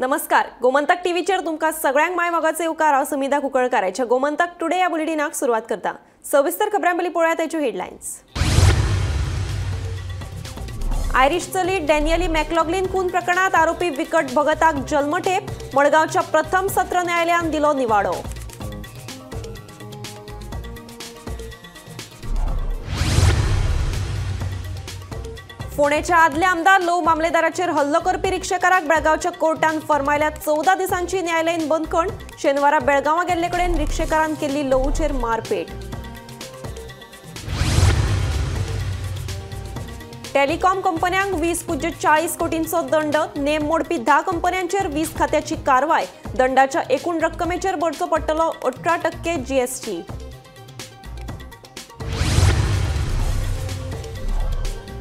नमस्कार, गोमंतक टीव्हीचेर तुमकां सगळ्यांक माय मोगाचे उकार हांव सुमिता कुंकळकाराच्या गोमंतक टुडे ह्या बुलेटिनाक सुरवात करता। सविस्तर खबरां पयलीं पळोवया ताच्यो हेडलायन्स। आयरिश चली डॅनियली मॅकलॉग्लिन खून प्रकरणात आरोपी विकट भगताक जल्मठेप, मडगांवच्या प्रथम सत्र न्यायालयान दिलो निवाडो। फोंडेच्या आदले आमदार ल्हव मामलेदाराचेर हल्लो करपी रिक्षेकाराक बेळगांवच्या कोर्टान फर्मायल्या 14 दिसांची न्यायालयीन बंदखण। शेनवारा बेळगांवा गेल्ले कडेन रिक्षेकारान केल्ली ल्हवूचेर मारपेट। टेलिकॉम कंपन्यांक 20.40 कोटींचो दंड, नेम मोडपी 10 कंपन्यांचेर 20 खात्याची कारवाय। दंडाच्या एकूण रक्कमेचेर भरचो पडटलो 18% GST।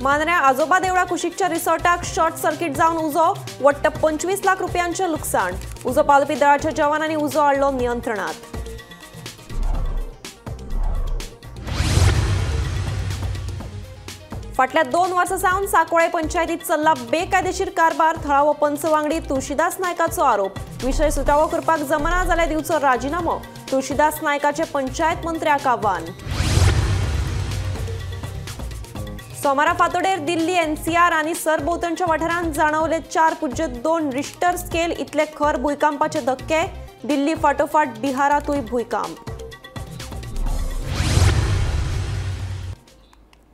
मांद्र्या आजोबा देवळा कुशिकच्या रिसॉर्टाक शॉर्ट सर्किट जावन उजो, वट्ट 25 लाख रुपयांचे लुकसाण। उजो पालपी दळाच्या जवानांनी उजो हाडलो नियंत्रणात। फाटल्या 2 वर्सां सावन सांकवाळे पंचायतीत चल्ला बेकायदेशीर कारभार। थळावो पंच वांगडी तुळशीदास नायकाचो आरोप। विशय सुटावो करपाक जमना जाल्यार दिवचो राजिनामो। तुळशीदास नायकाचे पंचायत मंत्र्याक आव्हान। सोमारा फांतोडेर दिल्ली NCR आनी सरभोंवतणच्या वाठारांत जाणवले 4.2 रिश्टर स्केल इतले खर भूंयकांपाचे धक्के। दिल्ली फाटोफाट बिहारातूय भूंयकांप।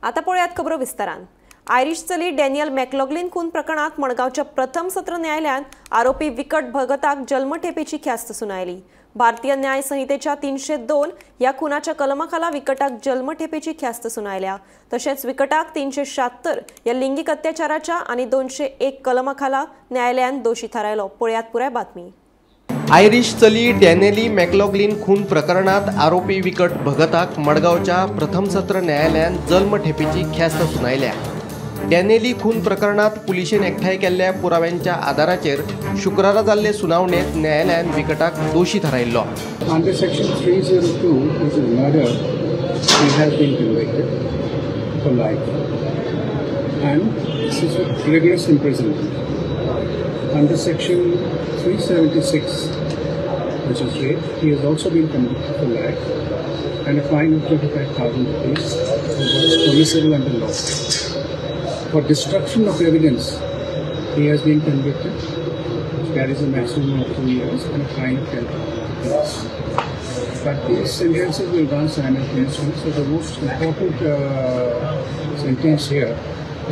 आता पळयात खबरो विस्तारान। आयरिश चली डॅनियल मॅकलॉग्लिन खून प्रकरणात मडगांवच्या प्रथम सत्र न्यायालयान आरोपी विकट भगताक जल्मठेपेची ख्यास्त सुनायली। भारतीय न्याय संहितेच्या 302 ह्या खुनाच्या कलमाखाला विकटाक जल्मठेपेची ख्यास्त सुनायल्या। तशेंच विकटाक 376 ह्या लिंगीक अत्याचाराच्या आनी 201 कलमाखाला न्यायालयान दोशी थारायलो। पळयात पुराय बातमी। आयरिश चली डॅनियली मॅकलॉग्लिन खून प्रकरणात आरोपी विकट भगताक मडगांवच्या प्रथम सत्र न्यायालयान जल्मठेपेची ख्यास्त सुनायल्या। डॅनियली खून प्रकरणात पुलिशेन एकठांय केल्ल्या पुराव्यांच्या आधाराचेर शुक्रारा जाल्ले सुनावणेत न्यायालयान विकटाक Doshi थारायल्लो। Under Section 302, which is murder, he has been convicted for life, and this is rigorous imprisonment. Under Section 376, which is rape, he has also been convicted for life, and a fine of 25,000 rupees, which is permissible under law. For destruction of evidence, he has been convicted, which carries a maximum of 2 years and a fine of 10,000 rupees. But these sentences will run simultaneously, so the most important sentence here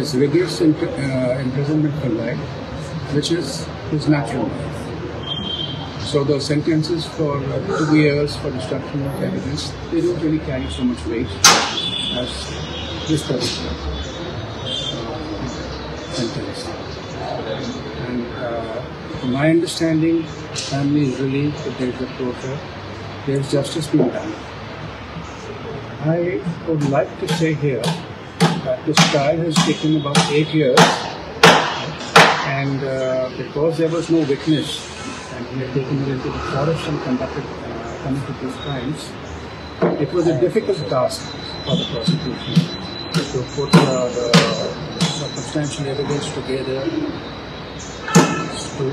is rigorous imprisonment for life, which is his natural life. So the sentences for 2 years for destruction of evidence, they don't really carry so much weight as this particular sentence. And from my understanding, family is relieved that there is a closure, there is justice being done. I would like to say here that this trial has taken about 8 years, and because there was no witness and he had taken it into the forest and committed these crimes, it was a difficult task for the prosecution to put the substantial evidence together to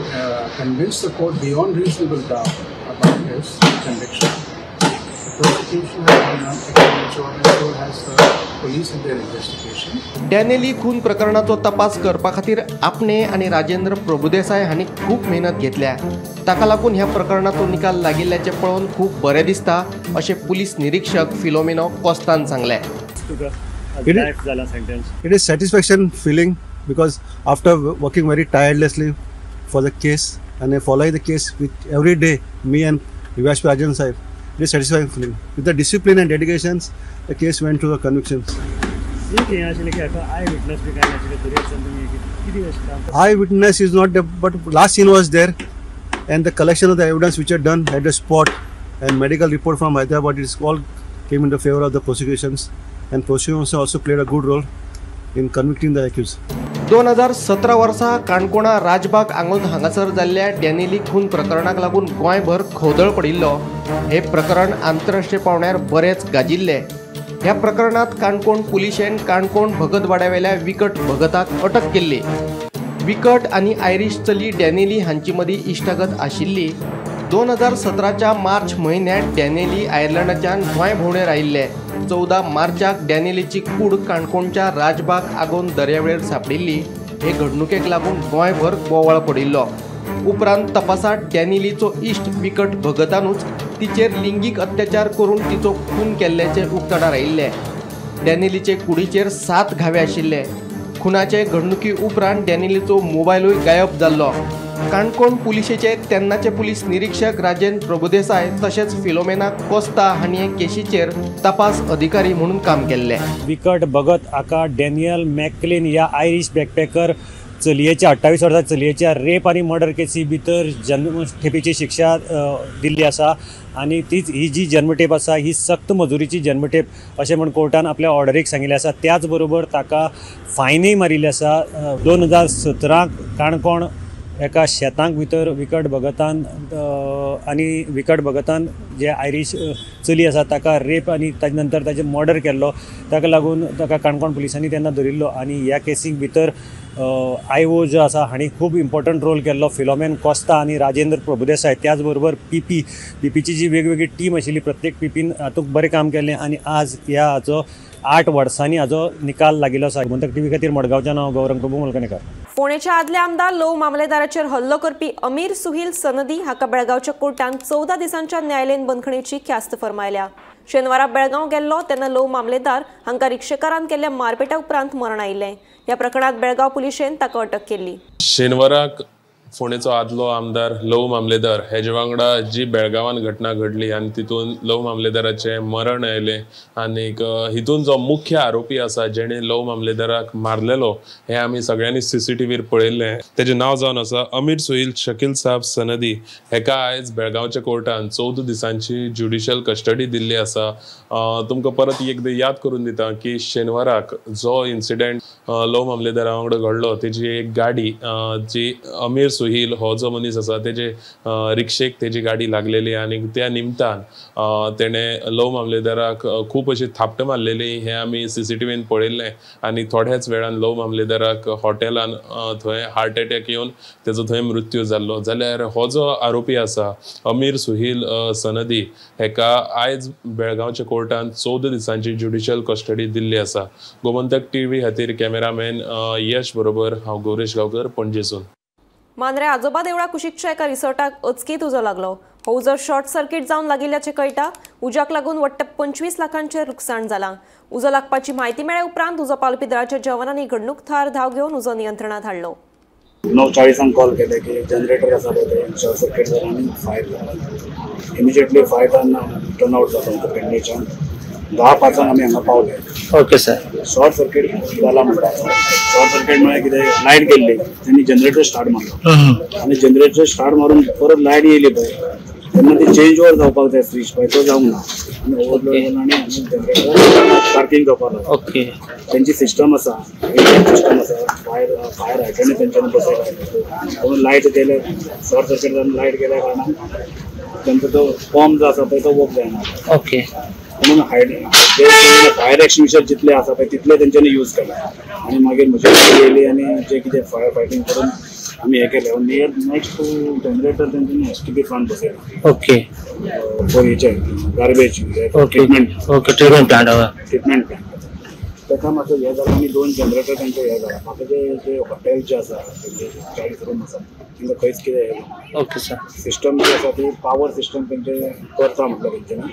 convince the court beyond reasonable doubt about his conviction. The prosecution has done, and so has the police in their investigation. डॅनियली खून प्रकरणाचो तपास करपा खातीर आपणे आनी राजेंद्र प्रभुदेसाय हांणी खूब मेहनत घेतल्या। ताका लागून ह्या प्रकरणाचो निकाल लागिल्ल्याचे पळोवन खूब बरें दिसता अशें पुलीस निरीक्षक फिलोमेनो कोस्तान सांगले। It is satisfaction feeling because after working very tirelessly for the case and following the case with every day, me and Vivash Rajan Sahib, it is satisfying feeling. With the discipline and dedications, the case went to the convictions. Eyewitness is not the, but last scene was there, and the collection of the evidence which are done at the spot and medical report from Hyderabad, it all came in the favor of the prosecutions. And prosecution also played a good role in convicting the accused. 2017 वर्सा काणकोणा राजबाग आंगोंद हांगासर जाल्ल्या डॅनियली खून प्रकरणाक लागून गोंयभर खवदळ पडिल्लो। हे प्रकरण आंतरराष्ट्रीय पावंड्यार बरेच गाजिल्ले। ह्या प्रकरणात काणकोण पुलिशेन काणकोण भगत वाड्यावेल्या विकट भगताक अटक केल्ली। विकट आणि आयरिश चली डॅनेली हांची मदीं इश्टागत आशिल्ली. 2017च्या मार्च म्हयन्यांत डॅनेली आयर्लंडाच्यान गोंय भोंवडेर आयिल्ले. 14 मार्चाक डॅनेलीची कूड काणकोणच्या राजबाग आगोंद दर्यावेळेर सापडिल्ली. हे घडणुकेक लागून गोंयभर बोवाळ पडिल्लो. उपरांत तपासात डॅनेलीचो इश्ट विकट भगतानूच तिचेर लिंगीक अत्याचार करून तिचो खून केल्ल्याचे उक्ताडार आयिल्ले. डॅनेलीचे कुडीचेर 7 घावे आशिल्ले. खुनाचे घडणुकी उपरांत डॅनेलीचो मोबायलूय गायब जाल्लो. काणकोण पुलिशेचे तेन्नाचे पुलीस निरीक्षक राजेंद्र प्रभुदेसाय तशेंच फिलोमेना कोस्ता हांणी हे केशीचेर तपास अधिकारी म्हणून काम केल्ले. विकट भगत हाका डॅनियल मॅकक्लेन ह्या आयरिश बॅकपॅकर चलयेच्या 28 वर्सां चलयेच्या रेप आनी मर्डर केसी भितर जन्मठेपेची शिक्षा दिल्ली आसा आनी तीच ही जी जन्मठेप आसा ही सक्त मजुरीची जन्मठेप अशें म्हण कोर्टान आपल्या ऑर्डरीक सांगिल्लें आसा. त्याच बरोबर ताका फायनय मारिल्ली आसा. 2017 काणकोण एका शेतांक भितर विकट भगतान जे आयरिश चली आसा ताका रेप आनी ताजे नंतर ताजें मर्डर केल्लो. ताका लागून ताका काणकोण पुलिसांनी तेन्ना धरिल्लो आनी ह्या केसीक भितर आयओ जो आसा हांणी खूब इम्पॉर्टंट रोल केल्लो. फिलोमेन कोस्ता आनी राजेंद्र प्रभुदेसाय त्याच बरोबर पीपीची जी वेगवेगळी टीम आशिल्ली प्रत्येक पीपीन हातूंत बरें काम केलें आनी आज ह्या हाचो 8 वर्सांनी हाचो निकाल लागिल्लो आसा. गोमंतक टीव्ही खातीर मडगांवच्यान हांव गौरंग प्रभू मुलकणेकर. फोंडेच्या आदले आमदार लव मामलेदाराचेर हल्लो करपी अमीर सुहील सनदी हाका बेळगांवच्या कोर्टान 14 दिसांच्या न्यायालयीन बंदखणीची ख्यास्त फरमायल्या. शेनवारा बेळगांव गेल्लो तेन्ना लव मामलेदार हांकां रिक्षेकारान केल्ल्या मारपेटा उपरांत मरण आयिल्लें. ह्या प्रकरणात बेळगांव पुलिशेन ताका अटक केल्ली. शेनवाराक फोंडेचो आदलो आमदार लव मामलेदार हेजे वांगडा जी बेळगांवान घटना घडली आनी तितून लव मामलेदाराचें मरण आयलें आनीक हितून जो मुख्य आरोपी आसा जेणे लव मामलेदाराक मारलेलो हें आमी सगळ्यांनी सीसीटीव्हीर पळयल्लें. तेजें नांव जावन आसा अमीर सुहील शकील साहब सनदी. हेका आयज बेळगांवच्या कोर्टान 14 दिसांची ज्युडिशियल कस्टडी दिल्ली आसा. तुमकां परत एकदां याद करून दिता की शेनवाराक जो इन्सिडेंट लव मामलेदारा वांगडा घडलो तेजी एक गाडी जी अमीर सुहील हो जो मनीस आसा तेजे रिक्षेक तेजी गाडी लागलेली आनी त्या निमतान तेणें लव मामलेदाराक खूब अशी थापटां मारलेली हें आमी सीसीटीव्हीन पळयल्लें आनी थोड्याच वेळान लव मामलेदाराक हॉटेलान थंय हार्ट एटॅक येवन तेजो थंय मृत्यू जाल्लो. जाल्यार हो जो आरोपी आसा अमीर सुहील सनदी हेका आयज बेळगांवच्या कोर्टान 14 दिसांची ज्युडिशियल कस्टडी दिल्ली आसा. गोमंतक टीव्ही खातीर कॅमेरामॅन यश बरोबर हांव गौरेश गांवकर पणजेसून. मांद्रे आजोबा देवळा कुशीकच्या एका रिसॉर्टाक अचकीत उजो लागलो. हो उजो शॉर्ट सर्किट जावन लागिल्ल्याचें कळटा. उज्याक लागून वट्ट 25 लाखांचें लुकसाण जालां. उजो लागपाची म्हायती मेळ्ळे उपरांत उजो पावलपी दळाच्या जवानांनी घडणूक थळार धांव घेवन उजो नियंत्रणात हाडलो. 9:40 कॉल केले की जनरेटर आसा पळय ते शॉर्ट सर्किट जालो आनी फायर जालो. इमिजिएटली फायर टर्न आउट जालो पेडणेच्यान. 10:05 आमी हांगा पावले. Okay sir. शॉर्ट सर्किट जाला म्हणटा. शॉर्ट सर्किट म्हळ्यार कितें लायट गेल्ली तेणी जनरेटर स्टार्ट मारलो आनी जनरेटर स्टार्ट मारून परत लायट येयली पळय तेन्ना ती चेंज ओवर जावपाक जाय स्विच पळय तो जावंक ना आनी ओवरलोड जालो आनी जनरेटर स्पार्किंग जावपाक लागलो. ओके. तेंची सिस्टम आसा फायर हायड्रंट तेंच्यानी बसयला म्हणून लायट गेले शॉर्ट सर्किट जावन लायट गेल्या कारणान तेंचो तो पंप जो आसा पळय तो वर्क जायना. ओके. म्हणून फायर एक्सटिंग्विशर जितले आसा पळय तितले तेंच्यांनी यूज केला आनी मागीर मशिनरी येयली आनी जे कितें फायर फायटींग करून आमी हें केलें. नियर नेक्स्ट टू जनरेटर तेंच्यांनी एसटीपी प्लांट बसयला. ओके. फॉर हेचे garbage treatment. Okay. Treatment plant ताका मातसो हें जालें आनी 2 जनरेटर तेंचे हें जाला. म्हाका जे हॉटेल जे आसा तेंचे 40 रूम आसा तेंकां खंयच कितें हें. Okay sir. सिस्टम जी आसा ती पावर सिस्टम तेंचे करता म्हटल्यार तेंच्यानी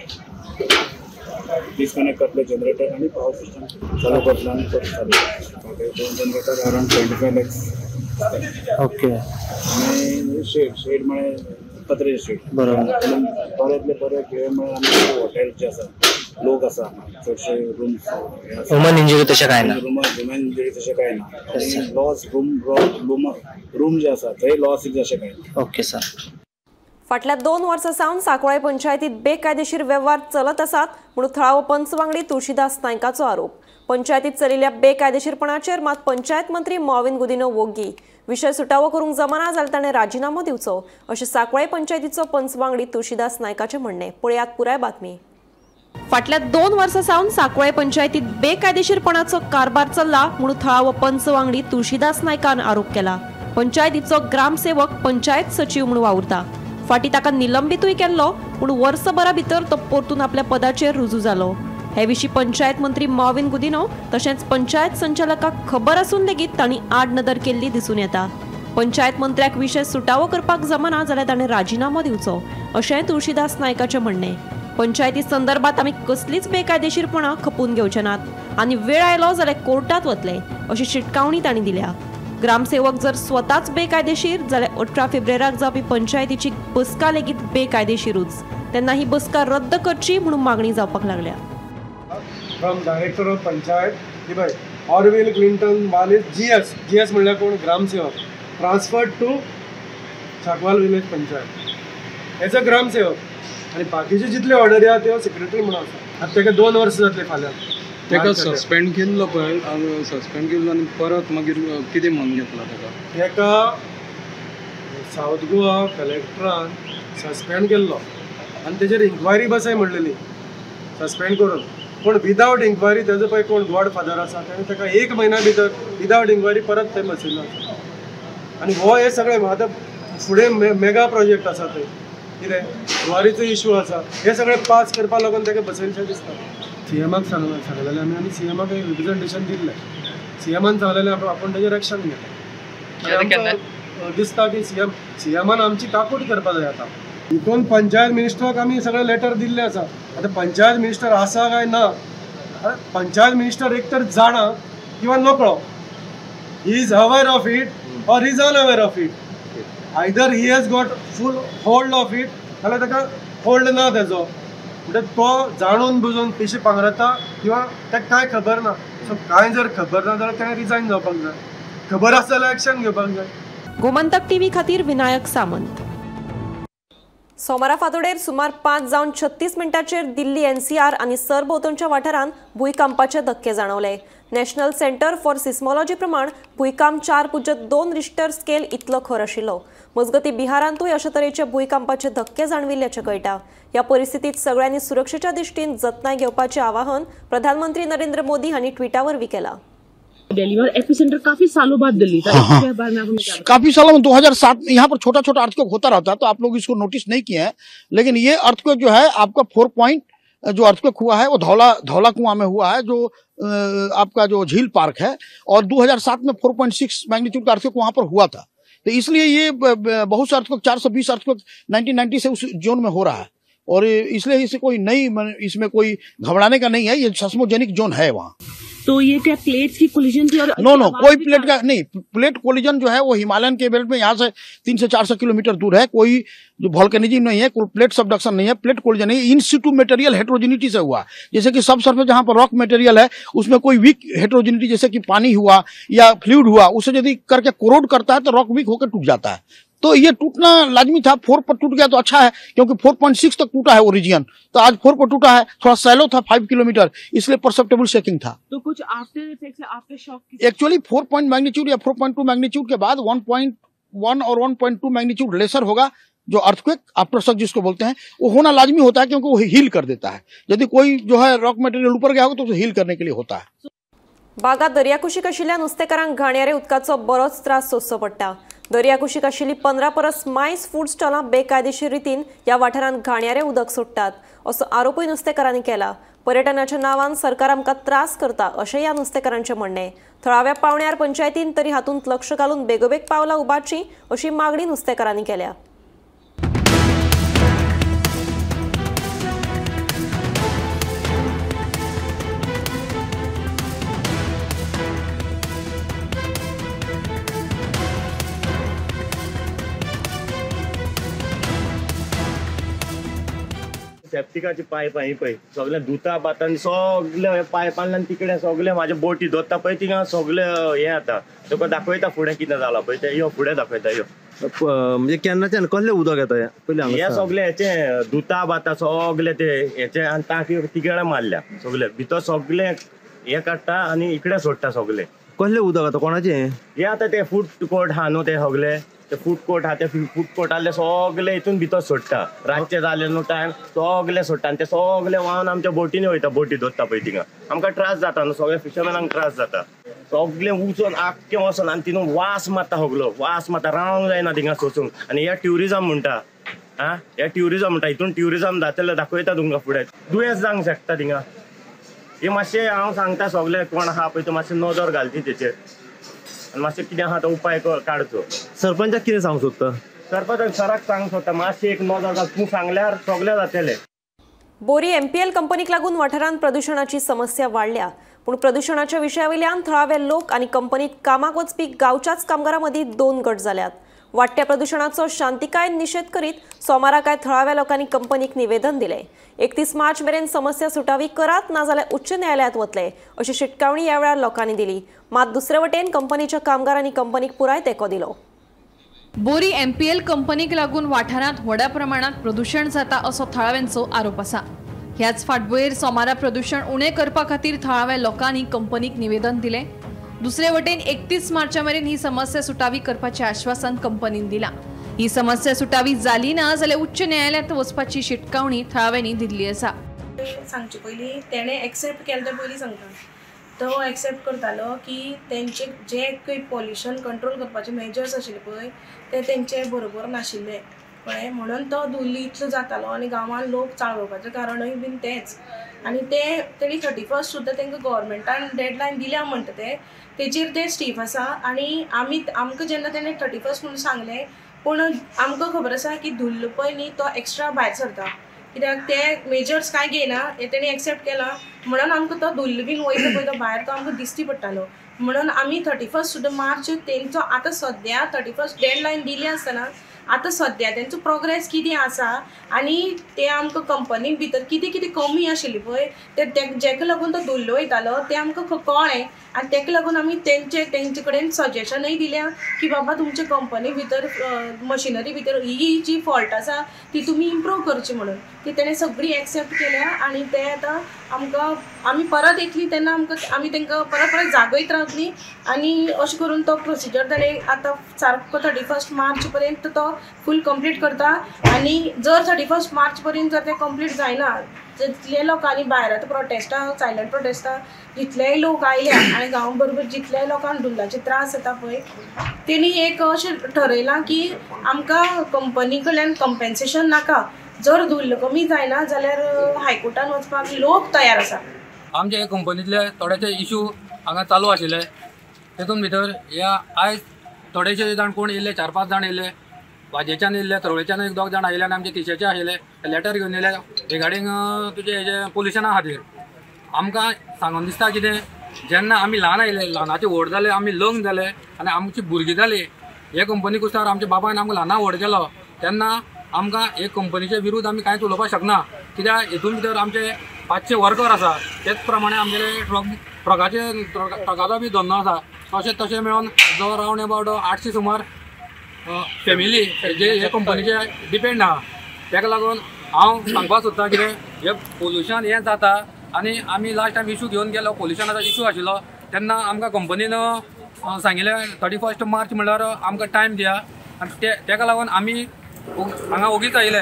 डिस्कनेक्ट करतले जनरेटर आनी पावर सिस्टम चालू करतले आनी परत चालू 2 जनरेटर अराउंड 25 lakhs. ओके. आनी शेड म्हळ्यार पत्रे शेड. बरोबर. बरेंतले बरे खेळ म्हळ्यार आमी हॉटेल जे आसा लोक आसा चडशे रूम्स ह्युमन इंजरी तशें कांय ना. ह्युमन इंजरी तशें कांय ना. लॉस रूम जे आसा थंय लॉस अशें कांय ना. Okay sir. फाटल्या 2 वर्सां सावन सांकवाळे पंचायतीत बेकायदेशीर वेव्हार चलत आसात म्हणून थळावो पंच वांगडी तुळशीदास नायकाचो आरोप. पंचायतीत चलिल्ल्या बेकायदेशीरपणाचेर मात पंचायत मंत्री मॉविन गुदिनो वोग्गी. विशय सुटावो करूंक जमना जाल्यार ताणें राजिनामो दिवचो अशें सांकवाळे पंचायतीचो पंच वांगडी तुळशीदास नायकाचें म्हणणें. पळयात पुराय बातमी. फाटल्या 2 वर्सां सावन सांकवाळे पंचायतीत बेकायदेशीरपणाचो कारभार चल्ला म्हणून थळावो पंच वांगडी तुळशीदास नायकान आरोप केला. पंचायतीचो ग्रामसेवक पंचायत सचिव म्हणून वावुरता. फाटीं ताका निलंबितूय केल्लो, पूण वर्सभरा भितर तो परतून आपल्या पदाचेर रुजू जालो. हे विशीं पंचायत मंत्री मॉविन गुदिनो तशेंच पंचायत संचालकाक खबर आसून लेगीत तांणी आड नदर केल्ली दिसून येता. पंचायत मंत्र्याक विशय सुटावो करपाक जमना जाल्यार ताणें राजिनामो दिवचो, अशेंय तुळशीदास नायकाचें म्हणणें. पंचायती संदर्भात आमी कसलीच बेकायदेशीरपणां खपून घेवचे नात आनी वेळ आयलो जाल्यार कोर्टात वतले, अशी शिटकावणी तांणी दिल्या. ग्रामसेवक जर स्वताच बेकायदेशीर जाल्यार 18 फेब्रुवाराक जावपी पंचायतीची बसका लेगीत बेकायदेशीरूच. तेन्ना ही बसका रद्द करची म्हणून मागणी जावपाक लागल्या. फ्रॉम डायरेक्टर ऑफ पंचायत की भाई ऑरविल क्लिंटन बालिस जीएस म्हणल्यार कोण ग्रामसेवक transferred to Chakwal village panchayat as a gramsevak आनी बाकीचे जितले ऑर्डरी आहा त्यो सेक्रेटरी म्हणून आसा. आतां ताका 2 वर्सां जातले फाल्यां. ताका सस्पेंड केल्लो पळय, सस्पेंड केल्लो आनी परत मागीर कितें म्हणून घेतला ताका सावथ गोवा कलेक्टरान सस्पेंड केल्लो आनी तेजेर इन्क्वायरी बसय म्हणलेली सस्पेंड करून. पूण विदावट इन्क्वायरी तेजो पळय कोण गॉड फादर आसा ताणें ताका 1 म्हयन्या भितर विदावट इन्क्वायरी परत थंय बसयलो. आनी हो हे सगळें आतां फुडें मेगा प्रोजेक्ट आसा थंय कितें जुवारीचो इशू आसा, हे सगळें पास करपा लागून ताका बसयलशें दिसता. सीएमाक सांगलेलें आमी सीएमाक रिप्रेझेंटेशन दिल्लें. सीएमान सांगलेलें आपूण ताजेर एक्शन घेतलें. दिसता की सीएमान आमची काकूट करपा जाय. आतां हितून पंचायत मिनिस्टराक आमी सगळे लेटर दिल्ले आसा. आतां पंचायत मिनिस्टर आसा काय ना, पंचायत मिनिस्टर एक तर जाणा किंवा नकळो. He is aware of it or is unaware of it. Either he has got full hold of it जाल्यार ताका होल्ड ना तेजो. म्हणजे तो जाणून बुजून पिशे पांगरता किंवा ताका कांय खबर ना. सो कांय जर खबर ना जाल्यार ताणें रिजायन जावपाक जाय. खबर आसा जाल्यार एक्शन घेवपाक जाय. गोमंतक टीव्ही खातीर विनायक सामंत. सोमारा फांतोडेर सुमार 5:36 दिल्ली एनसीआर आनी सरभोंवतणच्या वाठारांत भुंयकांपाचे धक्के जाणवले. नॅशनल सेंटर फॉर सिस्मॉलॉजी प्रमाण भुंयकांप 4.2 रिश्टर स्केल इतलो खर आशिल्लो. मजगतीं बिहारांतूय अशे तरेचे भुंयकांपाचे धक्के जाणविल्ल्याचें कळटा. ह्या परिस्थितीत सगळ्यांनी सुरक्षेच्या दिश्टीन जतनाय घेवपाचें आवाहन प्रधानमंत्री नरेंद्र मोदी हांणी ट्विटावरवी केलां. दिल्ली में एपिसेंटर काफी सालों बाद दिल्ली था. इसके बारे में आपने काफी सालों में 2007 में यहाँ पर छोटा छोटा अर्थक्वेक होता रहता है, तो आप लोग इसको नोटिस नहीं किए हैं. लेकिन ये अर्थक्वेक जो है आपका 4 पॉइंट जो अर्थक्वेक हुआ है वो धौला कुआं में हुआ है, जो आपका जो झील पार्क है, और 2007 में 4.6 मैग्नीट्यूड का अर्थक्वेक वहां पर हुआ था. तो इसलिए ये बहुत से अर्थक्वेक 420 अर्थक्वेक 1990 से उस जोन में हो रहा है, और इसलिए इसे कोई नई इसमें कोई घबराने का नहीं है. ये सेस्मोजेनिक जोन है वहाँ. तो ये क्या प्लेट्स की कोलिजन थी? और नो कोई प्लेट का नहीं. प्लेट कोलिजन जो है वो हिमालयन के बेल्ट में यहाँ से 300 से 400 किलोमीटर दूर है. कोई जो वोल्केनिज्म नहीं है, कोई प्लेट सबडक्शन नहीं है, प्लेट कोलिजन नहीं. इन सिटू मटेरियल हेट्रोजेनिटी से हुआ. जैसे कि सब सरफेस जहाँ पर रॉक मटेरियल है उसमें कोई वीक हेट्रोजेनिटी, जैसे कि पानी हुआ या फ्लूइड हुआ, उसे यदि करके कोरोड करता है तो रॉक वीक होकर टूट जाता है. तो ये टूटना लाजमी था. 4 पर टूट गया तो अच्छा है, क्योंकि 4.6 तक टूटा है वो रीजन. तो आज 4 पर टूटा है, थोड़ा सैलो था 5 किलोमीटर, इसलिए परसेप्टेबल शेकिंग था. तो कुछ after effects, after shock actually 4 point magnitude या 4.2 मैग्नीट्यूड के बाद 1.1 और 1.2 मैग्नीट्यूड लेसर होगा, जो अर्थक्वेक आफ्टर शॉक जिसको बोलते हैं, वो होना लाजमी होता है, क्योंकि वो हील कर देता है. यदि कोई जो है रॉक मटेरियल ऊपर गया होगा तो उसे हील करने के लिए होता है. बागात दर्याकुशीक आशिल्ल्या नुस्तेकारांक घाणयारे उदकाचो बरोच त्रास सोंसचो पडटा. दर्याकुशीक आशिल्ली 15 परस मायस फूड स्टॉलां बेकायदेशीर रितीन ह्या वाठारांत घाणयारे उदक सोडटात, असो आरोपूय नुस्तेकारांनी केला. पर्यटनाच्या नांवान सरकार आमकां त्रास करता, अशें ह्या नुस्तेकारांचें म्हणणें. थळाव्या पावण्यार पंचायतीन तरी हातूंत लक्ष घालून बेगोबेग पावलां उबारचीं, अशी मागणी नुस्तेकारांनी केल्या. सेप्टिकाची पायप ही पळय सगळे धुता बातांनी सगळे पायपांतल्यान तिकडे सगळे माझ्या बोटी धोता पळय थिंगा सगळे हे आता तुका दाखयता फुडें कितें जाला पळय ते यो फुडें दाखयता यो. म्हणजे केन्नाच्यान कसलें उदक येता पयलीं हे सगळे हेचे धुता बाता सगळे ते हेचे आनी ताकी तिकडे मारल्या सगळे भितर सगळे हे काडटा आनी इकडे सोडटा सगळे. कसलें उदक येता कोणाचें हे आता ते फूड कोर्ट हा न्हू ते सगळे ते फूड कोर्ट हा ते फूड कोर्टाले सगळे हितून भितर सोडटा. रातचे जाले न्हू टायम सगळे सोडटा आनी ते सगळे व्हांवन आमच्या बोटीनी वयता, बोटी धरता पळय थिंगा. आमकां त्रास जाता न्हू, सगळे फिशरमॅनांक त्रास जाता. सगळें उचोन आख्खें वचोन आनी तितून वास मारता सगळो वास मारता रावंक जायना थिंगा सोसूंक आनी हे ट्युरिजम म्हणटा हे ट्युरिजम म्हणटा हितून ट्युरिजम जातलें दाखयता तुमकां फुडें दुयेंस जावंक शकता थिंगा हे मातशें हांव सांगता सगळे कोण आहा पळय तो मातशें नजर घालची तेचेर आनी मातशें कितें आहा तो उपाय काडचो सरपंचाक कितें सांगूंक सोदता सरपंचाक सराक सांगूंक सोदता मातशें एक नजर घाल तूं सांगल्यार सगळें जातलें बोरी MPL कंपनीक लागून वाठारांत प्रदूषणाची समस्या वाडल्या पूण प्रदूषणाच्या विशयावयल्यान थळावे लोक आनी कंपनीत कामाक वचपी गांवच्याच कामगारां मदीं दोन गट जाल्यात वाडट्या प्रदूषणाचो शांतिकायेन निशेध करीत सोमारा कांय थळाव्या लोकांनी कंपनीक निवेदन दिलें 31 मार्च मेरेन समस्या सुटावी करात नाजाल्यार उच्च न्यायालयात वतले अशी शिटकावणी ह्या वेळार लोकांनी दिली मात दुसरे वटेन कंपनीच्या कामगारांनी कंपनीक पुराय तेंको दिलो बोरी MPL कंपनीक लागून वाठारांत व्हड्या प्रमाणात प्रदूषण जाता असो थळाव्यांचो आरोप आसा ह्याच फाटभुंयेर सोमारा प्रदूषण उणें करपा खातीर थळाव्या लोकांनी कंपनीक निवेदन दिलें दुसरे वटेन 31 मार्चा मेरेन ही समस्या सुटावी करपाचें आश्वासन कंपनीन दिलां ही समस्या सुटावी जाली ना जाल्यार उच्च न्यायालयात वचपाची शिटकावणी थळाव्यांनी दिल्ली आसा सांगचे पयलीं तेणें एक्सेप्ट केलें ते पयलीं सांगता तो एक्सेप्ट करतालो की तेंचे जे काही पॉल्युशन कंट्रोल करपाचे मेजर्स आशिल्ले पळय ते तेंचे बरोबर नाशिल्ले कळ्ळें म्हणून तो धुल्ली इतलो जातालो आनी गांवांत लोक चाळोवपाचें कारणूय बीन तेंच आनी ते तेणी 31 सुद्दां तांकां गव्हर्मेंटान डेडलायन दिल्या म्हणटा तेचेर ते स्टीफ आसा आनी आमकां जेन्ना तेणें 31 म्हणून सांगलें पूण आमकां खबर आसा की धुल्ल पळय न्ही तो एक्स्ट्रा भायर सरता कित्याक ते मेजर्स कांय घेयना हे तेणी एक्सेप्ट केलां म्हणून आमकां तो धुल्ल बीन वयता पळय तो भायर तो आमकां दिसती पडटालो म्हणून आमी 31 सुद्दां मार्च तेंचो आतां सद्या 31 डेडलायन दिली आसतना आतां सद्या तेंचो प्रोग्रेस कितें आसा आनी ते आमकां कंपनी भितर कितें कितें कमी आशिल्ली पळय जेका लागून तो धुल्ल वयतालो ते आमकां कळ्ळें आनी तेका लागून आमी तेंचे कडेन सजेशनय दिल्या की बाबा तुमचे कंपनी भितर मशिनरी भितर ही जी फॉल्ट आसा ती तुमी इम्प्रूव करची म्हणून ती तेणें सगळी एक्सेप्ट केल्या आनी ते आतां आमकां आमी परत येतली तेन्ना आमी तांकां परत जागयत रावतली आनी अशें करून तो प्रोसिजर ताणें आतां सारको 31 मार्च पर्यंत तो फूल कंप्लीट करता आनी जर 31 मार्च पर्यंत जर तें कंप्लीट जायना जितले लोकांनी भायर आतां प्रोटेस्टा सायलंट प्रोटेस्टा जितलेय लोक आयल्या आनी गांवा बरोबर जितलेय लोकांक धुल्लाचे त्रास जाता पळय तेणी एक अशें ठरयलां की आमकां कंपनी कडल्यान कंपेन्सेशन नाका जर धुल्ल कमी जायना जाल्यार हायकोर्टान वचपाक लोक तयार आसा आमचे कंपनीतले थोडेशे इशू हांगा चालू आशिल्ले तेतून भितर ह्या आयज थोडेशे जाण कोण येयले 4-5 जाण येयले वाजेच्यान येयले तरोळेच्यान 1-2 जाण आयले आनी आमचे तिशेचे आशिल्ले लेटर घेवन येयले रिगार्डींग तुजे हेजे पोल्युशना खातीर आमकां सांगून दिसता कितें जेन्ना आमी ल्हान आयले ल्हानाचे व्हड जाले आमी लग्न जाले आनी आमची भुरगीं जाली हे कंपनी कुस्तार आमच्या बाबान आमकां ल्हाना व्हड केलो तेन्ना आमकां हे कंपनीचे विरुद्ध आमी कांयच उलोवपाक शकना कित्याक हितून भितर आमचे 500 वर्कर आसा तेच प्रमाणे आमगेले ट्रकाचो बी धंदो आसा तशें मेळोन जो रावंड अबावट 800 सुमार फॅमिली जे हे कंपनीचे डिपेंड आहा तेका लागून हांव सांगपाक सोदतां कितें हे पोल्युशन हें जाता आनी आमी लास्ट टायम इशू घेवन गेलो पोल्युशनाचो इशू आशिल्लो तेन्ना आमकां कंपनीन सांगिल्लें 31 मार्च म्हणल्यार आमकां टायम दिया आनी तेका लागून आमी हांगा ओगीच आयले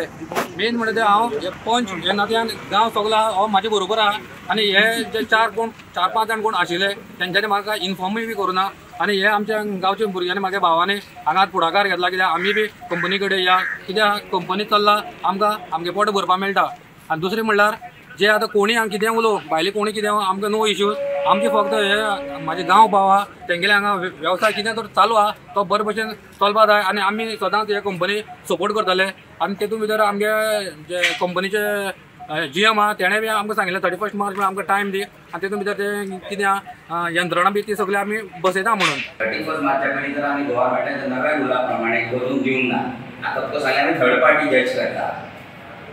मेन म्हणजे ते हांव हे पंच हे नात्यान गांव सगलो आहा हो म्हाजे बरोबर आहा आनी हे जे 4-5 जाण कोण आशिल्ले तेंच्यांनी म्हाका इन्फॉर्मूय बी करुना आनी हे आमच्या गांवच्या भुरग्यांनी म्हाज्या भावानी हांगा फुडाकार घेतला कित्याक आमी बी कंपनी कडेन या कित्याक कंपनी चल्ला आमकां आमगे पोट भरपाक मेळटा आनी दुसरें म्हणल्यार जे आतां कोणी हांगा कितें उलोव भायले कोणी कितें आमकां नो इश्यूज आमचे फक्त हे म्हाजे गांव भाव आहा तेंगेले हांगा वेवसाय कितें तर चालू आहा तो बरे भशेन चलपा जाय आनी आमी सदांच हे कंपनी सपोर्ट करतले आनी तेतून भितर आमगे जे कंपनीचे GM आहा तेणें बी आमकां सांगिल्लें 31 मार्च आमकां टायम दी आनी तेतून भितर ते कितें यंत्रणा बी ती सगळी आमी बसयता म्हणून 31 मार्चा कडेन जर आमी गव्हर्मेंटाच्या नव्या रुला प्रमाणे करून दिवंक ना आतां तुका सांगलें आमी थर्ड पार्टी जज करता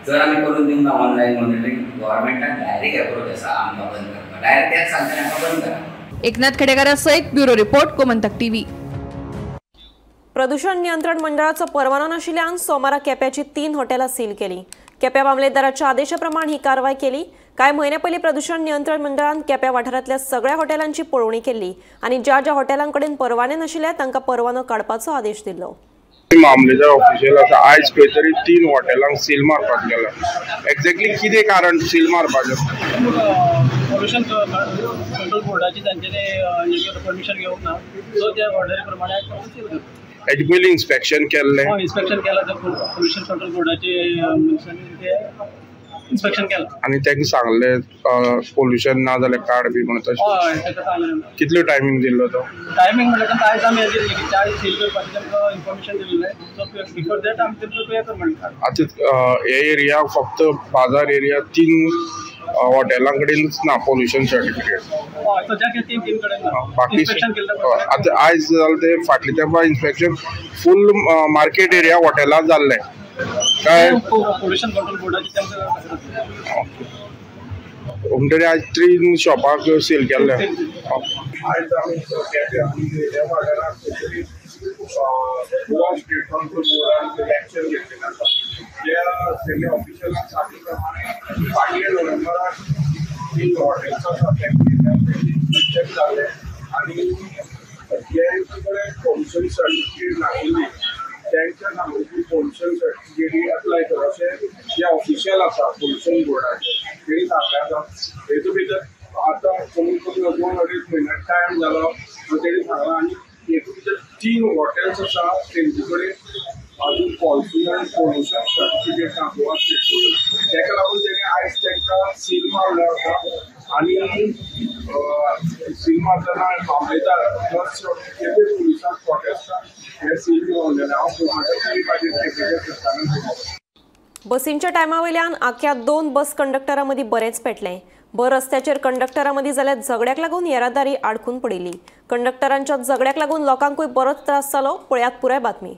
जर आमी करून दिवंक ना ऑनलायन मॉनिटरींग गव्हर्मेंटाक डायरेक्ट एप्रोच आसा आमकां बंद करपाक डायरेक्ट तेच सांगता आमकां बंद करा एकनाथ खेडेकारा सयत ब्युरो रिपोर्ट गोमंतक TV प्रदूषण नियंत्रण मंडळाचो परवानो नाशिल्ल्यान सोमारा केप्याची 3 हॉटेलां सील केली केप्या मामलेदाराच्या आदेशाप्रमाणे ही कारवाय केली कांय म्हयने पयलीं प्रदूषण नियंत्रण मंडळान केप्या वाठारांतल्या सगळ्या हॉटेलांची पळोवणी केल्ली आनी ज्या हॉटेलां कडेन परवाने नाशिल्ले तांकां परवानो काडपाचो आदेश दिल्लो मामलेदार ऑफिशियल आसा आयज खंय तरी 3 हॉटेलांक सील मारपाक गेला. एक्झॅक्टली कितें कारण सील मारपाचें? पोल्युशन कंट्रोल बोर्डाची तांच्यानी परमिशन घेवंक ना, सो त्या ऑर्डरी प्रमाणे सील करता. हेजे पयलीं इन्स्पेक्शन केल्लें? इन्स्पेक्शन केलां, पोल्युशन कंट्रोल बोर्डाचे मनशांनी ते इन्स्पेक्शन केलां आनी तांकां सांगलें पोल्युशन ना जाल्यार कार्ड बी म्हणून तशें. हय ताका सांगलें. कितलो टायमींग दिल्लो तो? टायमींग म्हणल्यार तांकां आयज आमी हेजेर की चाय सील करपाचें तांकां इन्फॉर्मेशन दिल्लें, सो बिफोर दॅट आमी तेंकां पे कर म्हणटा. आतां हे एरिया फक्त बाजार एरिया 3 हॉटेलां कडेनच ना पोल्युशन सर्टिफिकेट. सद्याक 3 कडेन बाकी इन्स्पेक्शन केल्लें. आतां आयज जालें ते फाटल्या तेंपा इन्स्पेक्शन फूल मार्केट एरिया हॉटेलां जाल्लें काय? पोल्युशन कंट्रोल बोर्डाची तांकां म्हणटरी आज 3 शॉपाक सील केल्ले. आयज आमी ह्या वाठारांत गोवा स्टेट कंट्रोल बोर्डान एक्शन घेतलें आसा. त्या सगळ्या ऑफिशियलांक सांगले प्रमाणे फाटल्या नोव्हेंबराक 3 हॉटेल्स आसा चॅक जाल्ले आनी जे कडेन पोल्युशन सर्टिफिकेट नाशिल्ली त्यांच्या नावाची पोल्युशन सर्टिफिकेट अप्लाय कर अशें जे ऑफिशियल आसा पोल्युशन बोर्डाचे तेणी सांगलें आसा. हेतू भितर आतां कमीत कमी 2-2.5 म्हयने टायम जालो तेणी सांगलां आनी हेतू भितर 3 हॉटेल्स आसा तेंचे कडेन अजून पोल्युशन सर्टिफिकेट ना गोवा स्टेट बोर्ड. तेका लागून तेणी आयज तांकां सील मारलो आसा आनी सील मारतना मामलेदार प्लस केपें पुलिसांक प्रोटेस्टाक हे सील घेवन हांव बसींच्या टायमा वयल्यान आख्या 2 बस कंडक्टरां मदीं बरेंच पेटलें. भर रस्त्याचेर कंडक्टरां मदीं जाल्यार झगड्याक लागून येरादारी आडकून पडिल्ली. कंडक्टरांच्या झगड्याक लागून लोकांकूय बरोच त्रास जालो. पळयात पुराय बातमी.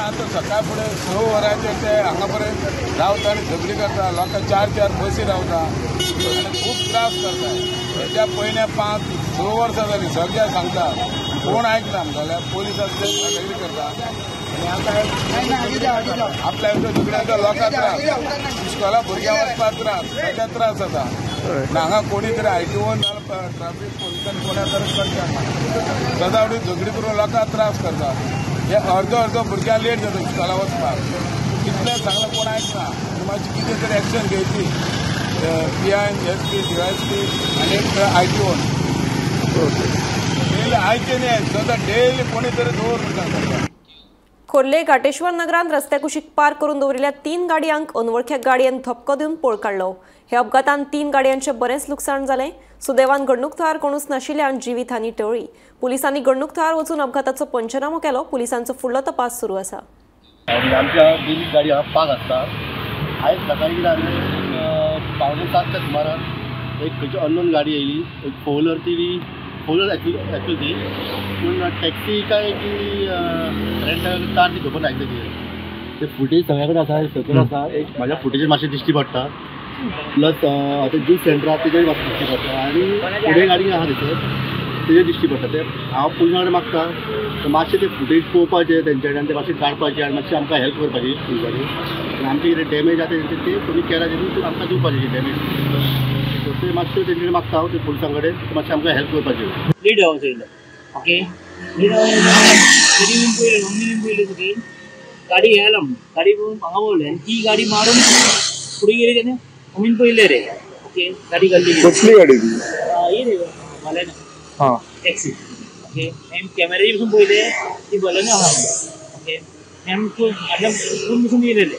आता सकाळ फुडें 6 वरांचेर ते हांगा पर्यंत रावता आनी झगडी करता. लोकांक 4-4 बसी रावता आनी खूब त्रास करता. हेच्या पयल्या 5-6 वर्सां जालीं सगळ्या सांगता कोण आयकना जाल्यार पोलिसांचे झगडी करता आनी आतां आपल्या झगड्याचो लोकांक त्रास, इस्कॉला भुरग्यां वचपाक त्रास, ताच्या त्रास जाता. हांगा कोणी तरी आयटीओन नाल्यार ट्राफीक पोलिसान कोणा तरी करता सदावडी झगडी करून लोकांक त्रास करता. हे अर्द भुरग्यां लेट जाता इस्कॉला वचपाक. कितले सांगलें कोण आयकना. मातशी कितें तरी एक्शन घेवची PI, SP, DYSP आनी आयटीओन डेली आयचे न्ही सदां डेली कोणी तरी दवरून. खोर्ले घाटेश्वर नगरांत रस्त्या कुशीक पार्क करून दवरिल्ल्या 3 गाडयांक अनवळख्या गाडयेन धपको दिवन पळ काडलो. हे अपघातान 3 गाडयांचें बरेंच लुकसाण जालें. सुदैवान घडणूक थळार कोणूच नाशिल्ल्यान जिवीतहानी टळ्ळी. पुलिसांनी घडणूक थळार वचून अपघाताचो पंचनामो केलो. पुलिसांचो फुडलो तपास सुरू आसा. आमच्या दोन गाडी पार्क आसता. आयज सकाळी कितें जालें 7:15 सुमारान एक खंयची अननोन गाडी येयली. एक फोर व्हिलर एक्चुअली ती पूण टॅक्सी काय की रेंटल कार ती खबर ना ते फुटेज सगळ्या कडेन आसा सकयल आसा. एक म्हाज्या फुटेजेर मातशें दिश्टी पडटा प्लस आतां ज्यूस सेंटर आसा तेजेर मातशें दिश्टी पडटा आनी फुडें गाडी आहा थंयसर तेजेर दिश्टी पडटा. ते हांव पुलिसां कडेन मागता मातशें ते फुटेज पळोवपाचें तेंचे कडेन ते मातशें काडपाचें आनी मातशें आमकां हेल्प करपाची पुलिसांनी. आनी आमचे कितें डॅमेज जाता ते तुमी केला तेतून आमकां दिवपाचें डॅमेज ते मातशें तेंचे कडेन मागता हांव ते पुलिसां कडेन मातशें आमकां हेल्प करपाचें. लीड हावस येयलो ओके लीड हावस पयलें सकयल गाडी येयला म्हणून गाडी हांगा वळले आनी ती गाडी मारून फुडें गेली तेन्ना अमीन पयले रे ओके गाडी घाल्ली. कसली गाडी ती? ही रे बलेनो टॅक्सी ओके कॅमेराचेर पसून पयले ती बलेनो आहा ओके आमी खूब बसून येयलेले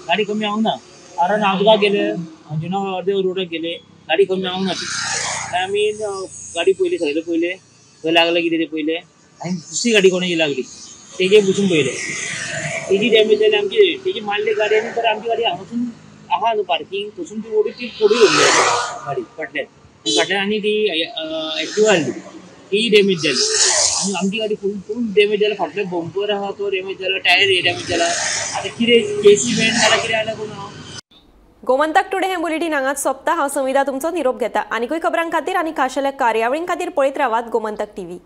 गाडी कमी हांव ना कारण हांव तुका गेले जुना अर्दे रोडाक गेले गाडी कमी हांव ना ती आमी गाडी पयली सगळे पयले खंय लागलं कितें ते पयले आनी दुसरी गाडी कोणाची लागली तेजे बसून पयले तेजी डॅमेज जाली आमची तेजी मारली गाडी आनी तर आमची गाडी हांगासून आहा पार्किंग थंयसून ती ओडी ती फोडून व्हरली गाडी फाटल्यान आनी ती एक्टिवा आसली ती डॅमेज जाली आनी आमची गाडी फूल डॅमेज जाला फाटलो बंपर आहा तो डॅमेज जाला टायर डॅमेज जाला आतां कितें केसी बँड जाल्यार कितें जाल्यार कोण हांव गोमंतक टुडे हे बुलेटिन हांगाच सोंपता. हांव संविदा तुमचो निरोप घेता. आनीकूय खबरां खातीर आनी खाशेल्या कार्यावळीं खातीर पळयत रावात गोमंतक टीव्ही.